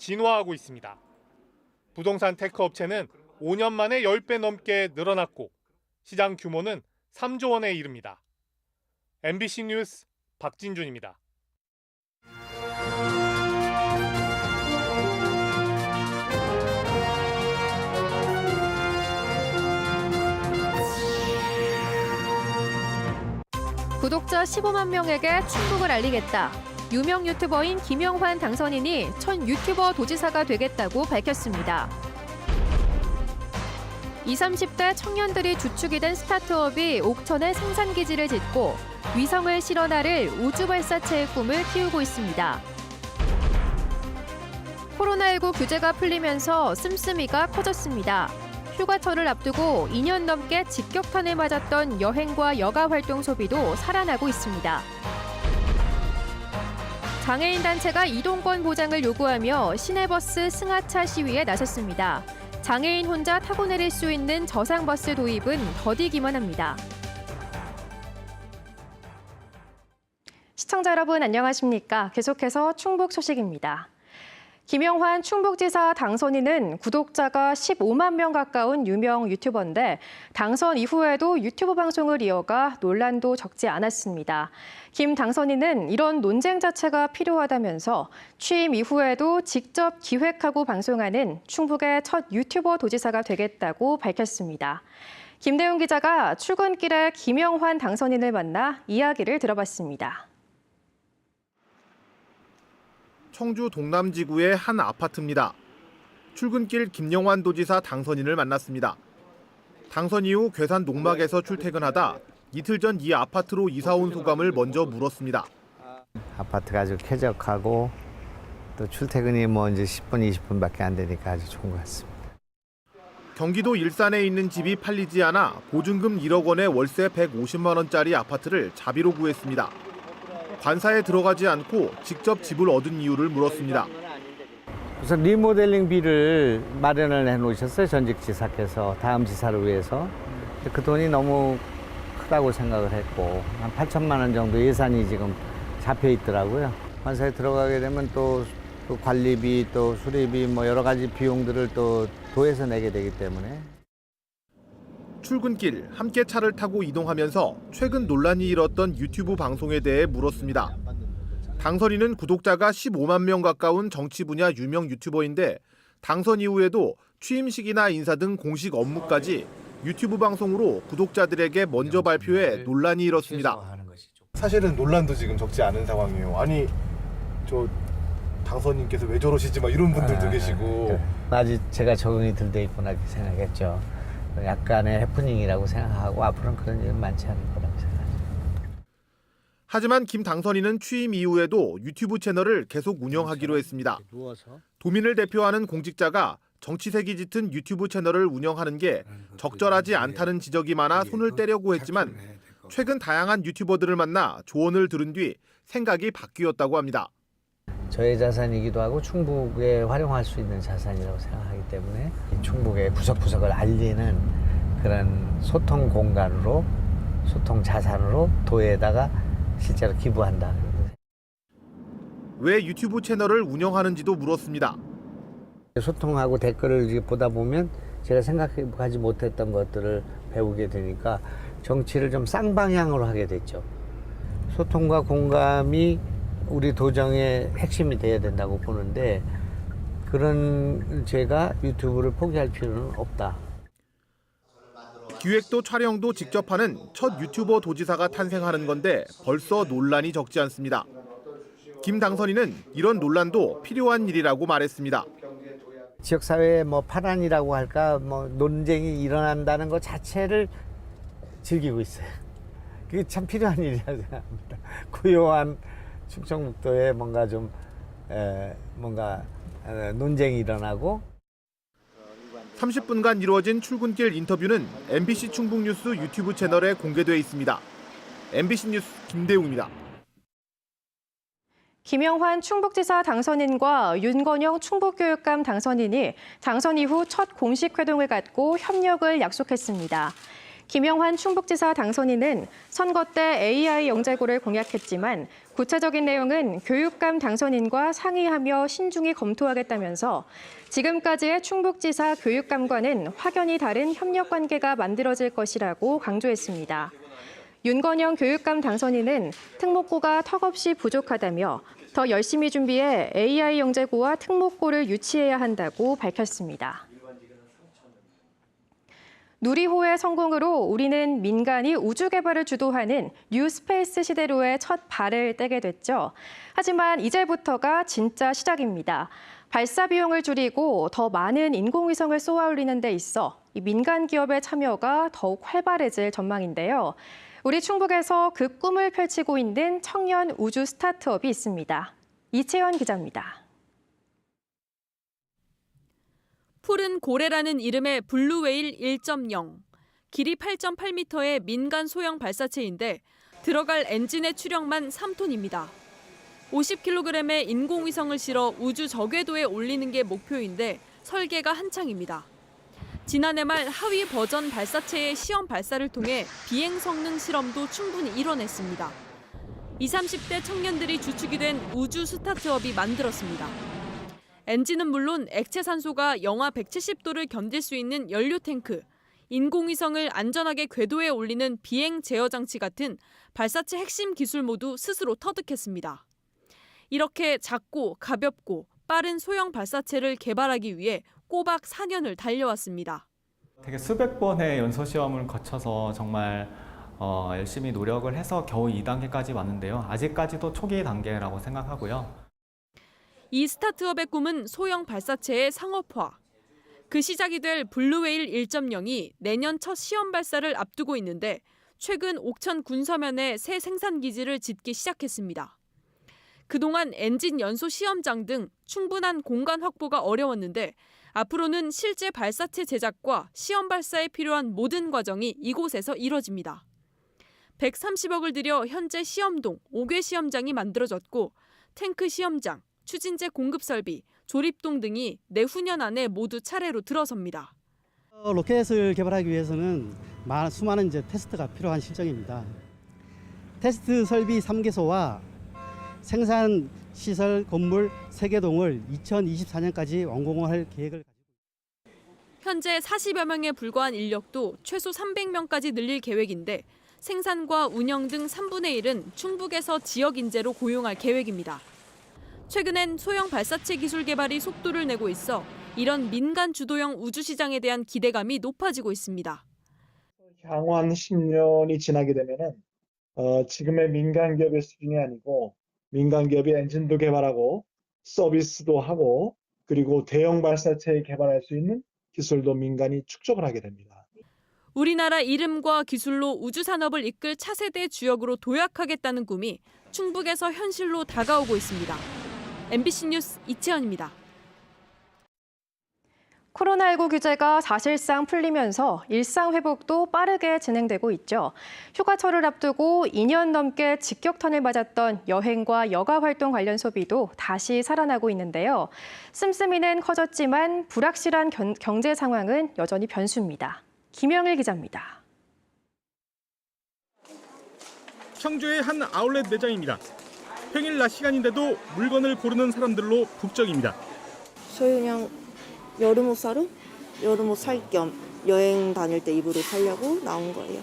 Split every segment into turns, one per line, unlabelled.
진화하고 있습니다. 부동산 테크 업체는 5년 만에 10배 넘게 늘어났고 시장 규모는 3조 원에 이릅니다. MBC 뉴스 박진준입니다.
구독자 15만 명에게 충북을 알리겠다. 유명 유튜버인 김영환 당선인이 첫 유튜버 도지사가 되겠다고 밝혔습니다. 20, 30대 청년들이 주축이 된 스타트업이 옥천에 생산기지를 짓고 위성을 실어 나를 우주발사체의 꿈을 키우고 있습니다. 코로나19 규제가 풀리면서 씀씀이가 커졌습니다. 휴가철을 앞두고 2년 넘게 직격탄을 맞았던 여행과 여가 활동 소비도 살아나고 있습니다. 장애인 단체가 이동권 보장을 요구하며 시내버스 승하차 시위에 나섰습니다. 장애인 혼자 타고 내릴 수 있는 저상버스 도입은 더디기만 합니다. 시청자 여러분 안녕하십니까? 계속해서 충북 소식입니다. 김영환 충북지사 당선인은 구독자가 15만 명 가까운 유명 유튜버인데 당선 이후에도 유튜브 방송을 이어가 논란도 적지 않았습니다. 김 당선인은 이런 논쟁 자체가 필요하다면서 취임 이후에도 직접 기획하고 방송하는 충북의 첫 유튜버 도지사가 되겠다고 밝혔습니다. 김대웅 기자가 출근길에 김영환 당선인을 만나 이야기를 들어봤습니다.
청주 동남지구의 한 아파트입니다. 출근길 김영환 도지사 당선인을 만났습니다. 당선 이후 괴산 농막에서 출퇴근하다 이틀 전 이 아파트로 이사 온 소감을 먼저 물었습니다.
아파트가 아주 쾌적하고 또 출퇴근이 뭐 이제 10분, 20분밖에 안 되니까 아주 좋은 것 같습니다.
경기도 일산에 있는 집이 팔리지 않아 보증금 1억 원에 월세 150만 원짜리 아파트를 자비로 구했습니다. 관사에 들어가지 않고 직접 집을 얻은 이유를 물었습니다.
우선 리모델링비를 마련을 해놓으셨어요. 전직 지사께서 다음 지사를 위해서. 그 돈이 너무 크다고 생각을 했고 한 8천만 원 정도 예산이 지금 잡혀 있더라고요. 관사에 들어가게 되면 또 관리비, 또 수리비, 뭐 여러 가지 비용들을 또 도에서 내게 되기 때문에.
출근길 함께 차를 타고 이동하면서 최근 논란이 일었던 유튜브 방송에 대해 물었습니다. 당선인은 구독자가 15만 명 가까운 정치 분야 유명 유튜버인데 당선 이후에도 취임식이나 인사 등 공식 업무까지 유튜브 방송으로 구독자들에게 먼저 발표해 논란이 일었습니다.
사실은 논란도 지금 적지 않은 상황이에요. 아니 저 당선인께서 왜 저러시지 막 이런 분들도 계시고.
아직 제가 적응이 덜 돼 있구나 이렇게 생각했죠. 약간의 해프닝이라고 생각하고 앞으로는 그런 일은 많지 않을 거라고 생각합니다.
하지만 김 당선인은 취임 이후에도 유튜브 채널을 계속 운영하기로 했습니다. 도민을 대표하는 공직자가 정치색이 짙은 유튜브 채널을 운영하는 게 적절하지 않다는 지적이 많아 손을 떼려고 했지만 최근 다양한 유튜버들을 만나 조언을 들은 뒤 생각이 바뀌었다고 합니다.
저의 자산이기도 하고 충북에 활용할 수 있는 자산이라고 생각하기 때문에 충북의 구석구석을 알리는 그런 소통 공간으로, 소통 자산으로 도에다가 실제로 기부한다.
왜 유튜브 채널을 운영하는지도 물었습니다.
소통하고 댓글을 보다 보면 제가 생각하지 못했던 것들을 배우게 되니까 정치를 좀 쌍방향으로 하게 됐죠. 소통과 공감이 우리 도정의 핵심이 돼야 된다고 보는데 그런 제가 유튜브를 포기할 필요는 없다.
기획도 촬영도 직접 하는 첫 유튜버 도지사가 탄생하는 건데 벌써 논란이 적지 않습니다. 김 당선인은 이런 논란도 필요한 일이라고 말했습니다.
지역사회에 뭐 파란이라고 할까 뭐 논쟁이 일어난다는 것 자체를 즐기고 있어요. 그게 참 필요한 일이라고 생각합니다. 고요한 충청북도에 뭔가 좀 논쟁이 일어나고
30분간 이루어진 출근길 인터뷰는 MBC 충북뉴스 유튜브 채널에 공개돼 있습니다. MBC 뉴스 김대웅입니다.
김영환 충북지사 당선인과 윤건영 충북교육감 당선인이 당선 이후 첫 공식 회동을 갖고 협력을 약속했습니다. 김영환 충북지사 당선인은 선거 때 AI 영재고를 공약했지만 구체적인 내용은 교육감 당선인과 상의하며 신중히 검토하겠다면서 지금까지의 충북지사 교육감과는 확연히 다른 협력 관계가 만들어질 것이라고 강조했습니다. 윤건영 교육감 당선인은 특목고가 턱없이 부족하다며 더 열심히 준비해 AI 영재고와 특목고를 유치해야 한다고 밝혔습니다. 누리호의 성공으로 우리는 민간이 우주 개발을 주도하는 뉴스페이스 시대로의 첫 발을 떼게 됐죠. 하지만 이제부터가 진짜 시작입니다. 발사 비용을 줄이고 더 많은 인공위성을 쏘아 올리는 데 있어 민간 기업의 참여가 더욱 활발해질 전망인데요. 우리 충북에서 그 꿈을 펼치고 있는 청년 우주 스타트업이 있습니다. 이채연 기자입니다.
푸른 고래라는 이름의 블루웨일 1.0, 길이 8.8m의 민간 소형 발사체인데 들어갈 엔진의 추력만 3톤입니다. 50kg의 인공위성을 실어 우주 저궤도에 올리는 게 목표인데 설계가 한창입니다. 지난해 말 하위 버전 발사체의 시험 발사를 통해 비행 성능 실험도 충분히 이뤄냈습니다. 20, 30대 청년들이 주축이 된 우주 스타트업이 만들었습니다. 엔진은 물론 액체 산소가 영하 170도를 견딜 수 있는 연료 탱크, 인공위성을 안전하게 궤도에 올리는 비행 제어 장치 같은 발사체 핵심 기술 모두 스스로 터득했습니다. 이렇게 작고 가볍고 빠른 소형 발사체를 개발하기 위해 꼬박 4년을 달려왔습니다.
되게 수백 번의 연소 시험을 거쳐서 정말 열심히 노력을 해서 겨우 2단계까지 왔는데요. 아직까지도 초기 단계라고 생각하고요.
이 스타트업의 꿈은 소형 발사체의 상업화. 그 시작이 될 블루웨일 1.0이 내년 첫 시험 발사를 앞두고 있는데 최근 옥천 군서면에 새 생산 기지를 짓기 시작했습니다. 그동안 엔진 연소 시험장 등 충분한 공간 확보가 어려웠는데 앞으로는 실제 발사체 제작과 시험 발사에 필요한 모든 과정이 이곳에서 이뤄집니다. 130억을 들여 현재 시험동 5개 시험장이 만들어졌고 탱크 시험장, 추진제 공급 설비, 조립동 등이 내후년 안에 모두 차례로 들어섭니다.
로켓을 개발하기 위해서는 수많은 테스트가 필요한 실정입니다. 테스트 설비 3개소와 생산 시설 건물 3개 동을 2024년까지 완공할 계획을 가지고 있습니다.
현재 40여 명에 불과한 인력도 최소 300명까지 늘릴 계획인데 생산과 운영 등 3분의 1은 충북에서 지역 인재로 고용할 계획입니다. 최근엔 소형 발사체 기술 개발이 속도를 내고 있어 이런 민간 주도형 우주 시장에 대한 기대감이 높아지고 있습니다.
향후 한 10년이 지나게 되면은 지금의 민간 기업의 수준이 아니고 민간 기업이 엔진도 개발하고 서비스도 하고 그리고 대형 발사체 개발할 수 있는 기술도 민간이 축적을 하게 됩니다.
우리나라 이름과 기술로 우주 산업을 이끌 차세대 주역으로 도약하겠다는 꿈이 충북에서 현실로 다가오고 있습니다. MBC 뉴스 이채연입니다.
코로나19 규제가 사실상 풀리면서 일상 회복도 빠르게 진행되고 있죠. 휴가철을 앞두고 2년 넘게 직격탄을 맞았던 여행과 여가 활동 관련 소비도 다시 살아나고 있는데요. 씀씀이는 커졌지만 불확실한 경제 상황은 여전히 변수입니다. 김영일 기자입니다.
청주의 한 아울렛 매장입니다. 평일 낮 시간인데도 물건을 고르는 사람들로 북적입니다.
저희 그냥 여름옷 사러? 여름옷 살 겸 여행 다닐 때 입으로 사려고 나온 거예요.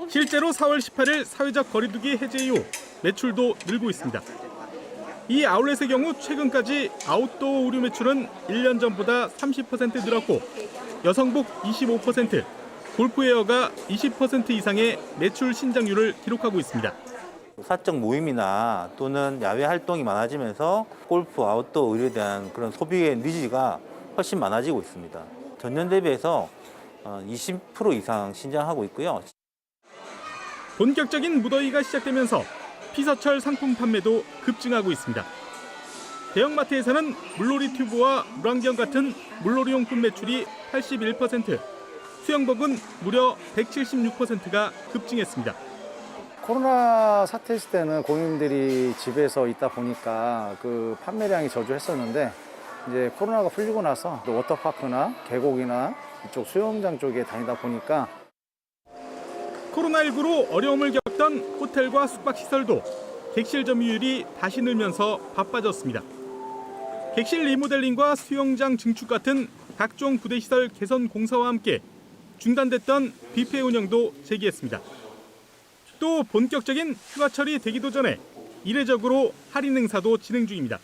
실제로 4월 18일 사회적 거리두기 해제 이후 매출도 늘고 있습니다. 이 아울렛의 경우 최근까지 아웃도어 의류 매출은 1년 전보다 30% 늘었고 여성복 25%, 골프웨어가 20% 이상의 매출 신장률을 기록하고 있습니다.
사적 모임이나 또는 야외 활동이 많아지면서 골프, 아웃도어 의류에 대한 그런 소비의 니즈가 훨씬 많아지고 있습니다. 전년 대비해서 20% 이상 신장하고 있고요.
본격적인 무더위가 시작되면서 피서철 상품 판매도 급증하고 있습니다. 대형마트에서는 물놀이 튜브와 물안경 같은 물놀이용품 매출이 81%, 수영복은 무려 176%가 급증했습니다.
코로나 사태 있을 때는 고객님들이 집에서 있다 보니까 그 판매량이 저조했었는데 이제 코로나가 풀리고 나서 워터파크나 계곡이나 이쪽 수영장 쪽에 다니다 보니까
코로나19로 어려움을 겪던 호텔과 숙박시설도 객실 점유율이 다시 늘면서 바빠졌습니다. 객실 리모델링과 수영장 증축 같은 각종 부대시설 개선 공사와 함께 중단됐던 뷔페 운영도 재개했습니다. 또 본격적인 휴가철이 되기도 전에 이례적으로 할인 행사도 진행 중입니다.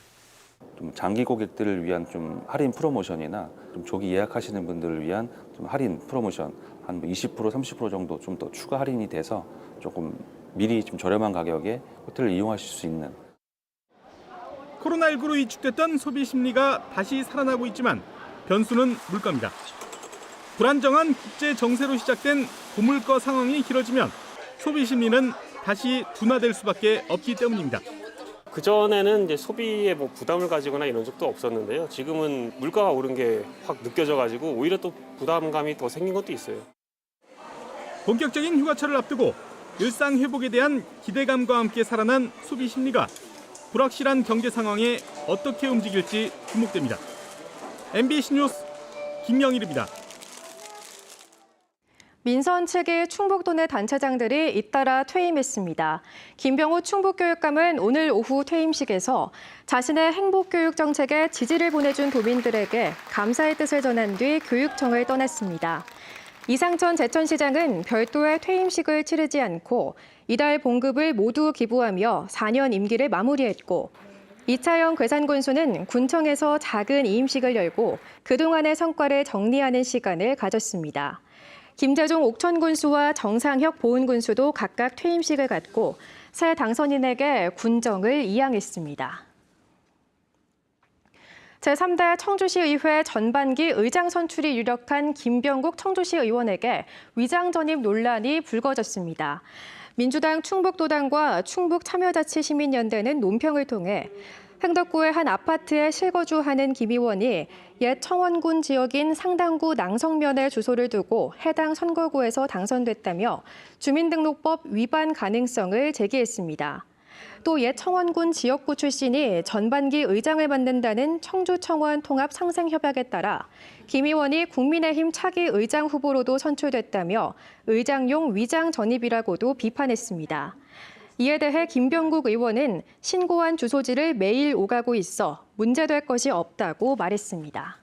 좀 장기 고객들을 위한 좀 할인 프로모션이나 좀 조기 예약하시는 분들을 위한 좀 할인 프로모션 한 20% 30% 정도 좀 더 추가 할인이 돼서 조금 미리 좀 저렴한 가격에 호텔을 이용하실 수 있는.
코로나19로 위축됐던 소비 심리가 다시 살아나고 있지만 변수는 물가입니다. 불안정한 국제 정세로 시작된 고물가 상황이 길어지면 소비 심리는 다시 둔화될 수밖에 없기 때문입니다.
그전에는 이제 소비에 뭐 부담을 가지거나 이런 적도 없었는데요. 지금은 물가가 오른 게 확 느껴져가지고 오히려 또 부담감이 더 생긴 것도 있어요.
본격적인 휴가철을 앞두고 일상 회복에 대한 기대감과 함께 살아난 소비 심리가 불확실한 경제 상황에 어떻게 움직일지 주목됩니다. MBC 뉴스 김영일입니다.
민선 측의 충북도 내 단체장들이 잇따라 퇴임했습니다. 김병호 충북교육감은 오늘 오후 퇴임식에서 자신의 행복교육 정책에 지지를 보내준 도민들에게 감사의 뜻을 전한 뒤 교육청을 떠났습니다. 이상천 제천시장은 별도의 퇴임식을 치르지 않고 이달 봉급을 모두 기부하며 4년 임기를 마무리했고 이차영 괴산군수는 군청에서 작은 이임식을 열고 그동안의 성과를 정리하는 시간을 가졌습니다. 김재종 옥천군수와 정상혁 보훈군수도 각각 퇴임식을 갖고 새 당선인에게 군정을 이양했습니다. 제3대 청주시의회 전반기 의장 선출이 유력한 김병국 청주시 의원에게 위장 전입 논란이 불거졌습니다. 민주당 충북도당과 충북참여자치시민연대는 논평을 통해 흥덕구의 한 아파트에 실거주하는 김 의원이 옛 청원군 지역인 상당구 낭성면에 주소를 두고 해당 선거구에서 당선됐다며 주민등록법 위반 가능성을 제기했습니다. 또 옛 청원군 지역구 출신이 전반기 의장을 맡는다는 청주청원 통합 상생협약에 따라 김 의원이 국민의힘 차기 의장 후보로도 선출됐다며 의장용 위장 전입이라고도 비판했습니다. 이에 대해 김병국 의원은 신고한 주소지를 매일 오가고 있어 문제될 것이 없다고 말했습니다.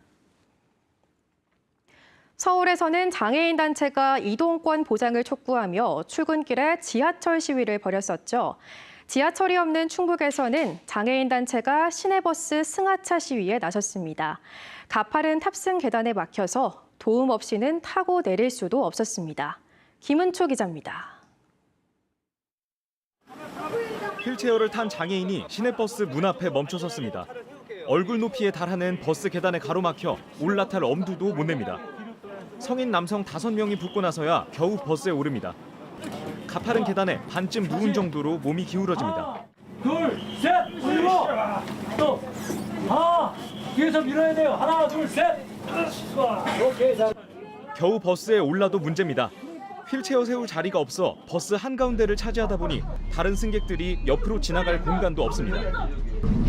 서울에서는 장애인 단체가 이동권 보장을 촉구하며 출근길에 지하철 시위를 벌였었죠. 지하철이 없는 충북에서는 장애인 단체가 시내버스 승하차 시위에 나섰습니다. 가파른 탑승 계단에 막혀서 도움 없이는 타고 내릴 수도 없었습니다. 김은초 기자입니다.
휠체어를 탄 장애인이 시내버스 문 앞에 멈춰섰습니다. 얼굴 높이에 달하는 버스 계단에 가로막혀 올라탈 엄두도 못 냅니다. 성인 남성 5명이 붙고 나서야 겨우 버스에 오릅니다. 가파른 계단에 반쯤 누운 정도로 몸이 기울어집니다.
둘, 셋, 올리고 또 뒤에서 밀어야 돼요. 하나, 둘, 셋. 오케이.
겨우 버스에 올라도 문제입니다. 휠체어 세울 자리가 없어 버스 한가운데를 차지하다 보니 다른 승객들이 옆으로 지나갈 공간도 없습니다.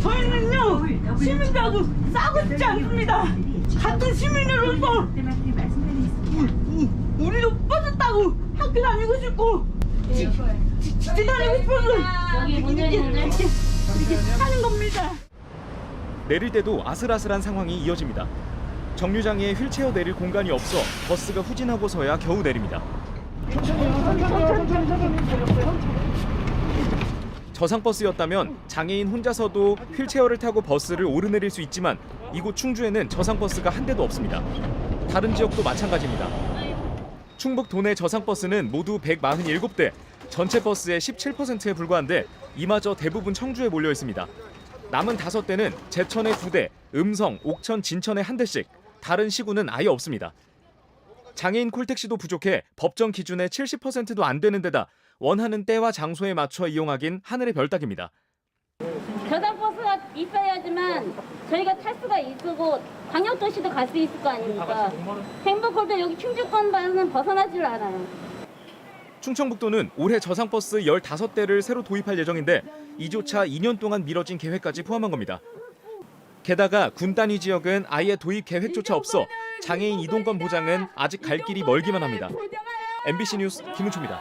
저희는요 시민들하고 싸우지 않습니다. 같은 시민으로서 우리도 빠졌다고 학교 다니고 싶고 집에 다니고 싶어서 이렇게 하는 겁니다.
내릴 때도 아슬아슬한 상황이 이어집니다. 정류장에 휠체어 내릴 공간이 없어 버스가 후진하고서야 겨우 내립니다. 저상버스였다면 장애인 혼자서도 휠체어를 타고 버스를 오르내릴 수 있지만 이곳 충주에는 저상버스가 한 대도 없습니다. 다른 지역도 마찬가지입니다. 충북 도내 저상버스는 모두 147대, 전체 버스의 17%에 불과한데 이마저 대부분 청주에 몰려 있습니다. 남은 5대는 제천에 2대, 음성, 옥천, 진천에 1대씩, 다른 시구는 아예 없습니다. 장애인 콜택시도 부족해 법정 기준의 70%도 안 되는 데다 원하는 때와 장소에 맞춰 이용하긴 하늘의 별 따기입니다.
저상버스가 있어야지만 저희가 탈 수가 있고 광역도시도 갈 수 있을 거 아닙니까? 행복홀도 여기 충주권에는 벗어나질 않아요.
충청북도는 올해 저상버스 15대를 새로 도입할 예정인데 이조차 2년 동안 미뤄진 계획까지 포함한 겁니다. 게다가 군 단위 지역은 아예 도입 계획조차 없어 장애인 이동권 보장은 아직 갈 길이 멀기만 합니다. MBC 뉴스 김은초입니다.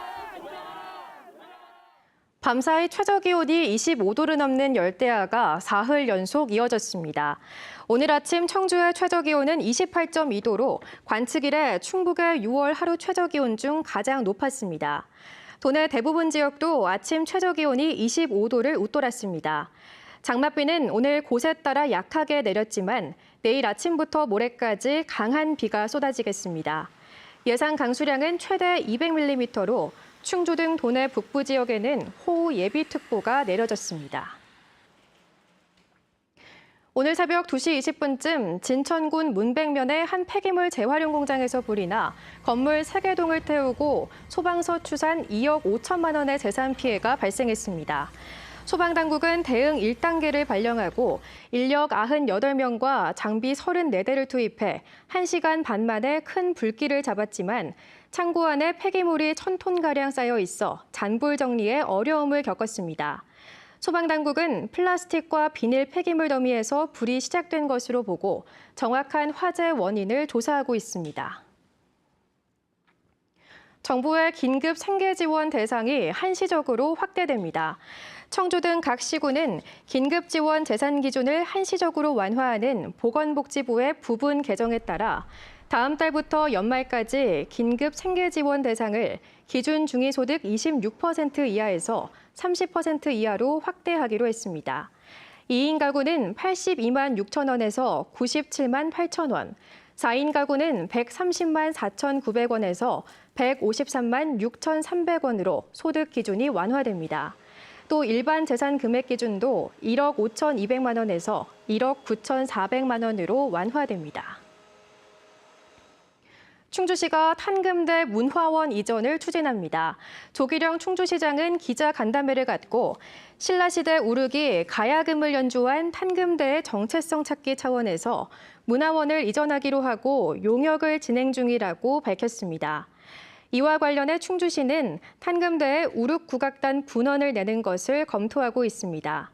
밤사이 최저기온이 25도를 넘는 열대야가 사흘 연속 이어졌습니다. 오늘 아침 청주의 최저기온은 28.2도로 관측 이래 충북의 6월 하루 최저기온 중 가장 높았습니다. 도내 대부분 지역도 아침 최저기온이 25도를 웃돌았습니다. 장맛비는 오늘 곳에 따라 약하게 내렸지만 내일 아침부터 모레까지 강한 비가 쏟아지겠습니다. 예상 강수량은 최대 200mm로 충주 등 도내 북부 지역에는 호우 예비특보가 내려졌습니다. 오늘 새벽 2시 20분쯤 진천군 문백면의 한 폐기물 재활용 공장에서 불이 나 건물 3개 동을 태우고 소방서 추산 2억 5천만 원의 재산 피해가 발생했습니다. 소방당국은 대응 1단계를 발령하고 인력 98명과 장비 34대를 투입해 1시간 반 만에 큰 불길을 잡았지만 창고 안에 폐기물이 1,000톤가량 쌓여 있어 잔불 정리에 어려움을 겪었습니다. 소방당국은 플라스틱과 비닐 폐기물 더미에서 불이 시작된 것으로 보고 정확한 화재 원인을 조사하고 있습니다. 정부의 긴급 생계 지원 대상이 한시적으로 확대됩니다. 청주 등 각 시군은 긴급 지원 재산 기준을 한시적으로 완화하는 보건복지부의 부분 개정에 따라 다음 달부터 연말까지 긴급 생계 지원 대상을 기준 중위소득 26% 이하에서 30% 이하로 확대하기로 했습니다. 2인 가구는 82만 6천 원에서 97만 8천 원, 4인 가구는 130만 4,900원에서 153만 6,300원으로 소득 기준이 완화됩니다. 또 일반 재산 금액 기준도 1억 5,200만 원에서 1억 9,400만 원으로 완화됩니다. 충주시가 탄금대 문화원 이전을 추진합니다. 조기령 충주시장은 기자 간담회를 갖고 신라시대 우르기 가야금을 연주한 탄금대의 정체성 찾기 차원에서 문화원을 이전하기로 하고 용역을 진행 중이라고 밝혔습니다. 이와 관련해 충주시는 탄금대의 우륵국악단 분원을 내는 것을 검토하고 있습니다.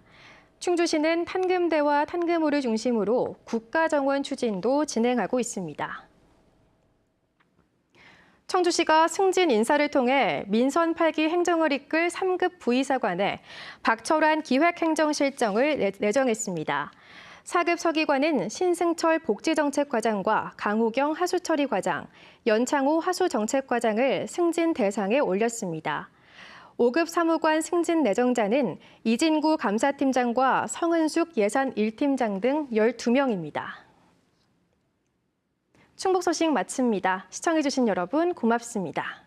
충주시는 탄금대와 탄금우를 중심으로 국가정원 추진도 진행하고 있습니다. 청주시가 승진 인사를 통해 민선 8기 행정을 이끌 3급 부의사관에 박철환 기획행정실장을 내정했습니다. 4급 서기관은 신승철 복지정책과장과 강우경 하수처리과장, 연창호 하수정책과장을 승진 대상에 올렸습니다. 5급 사무관 승진 내정자는 이진구 감사팀장과 성은숙 예산 1팀장 등 12명입니다. 충북 소식 마칩니다. 시청해주신 여러분 고맙습니다.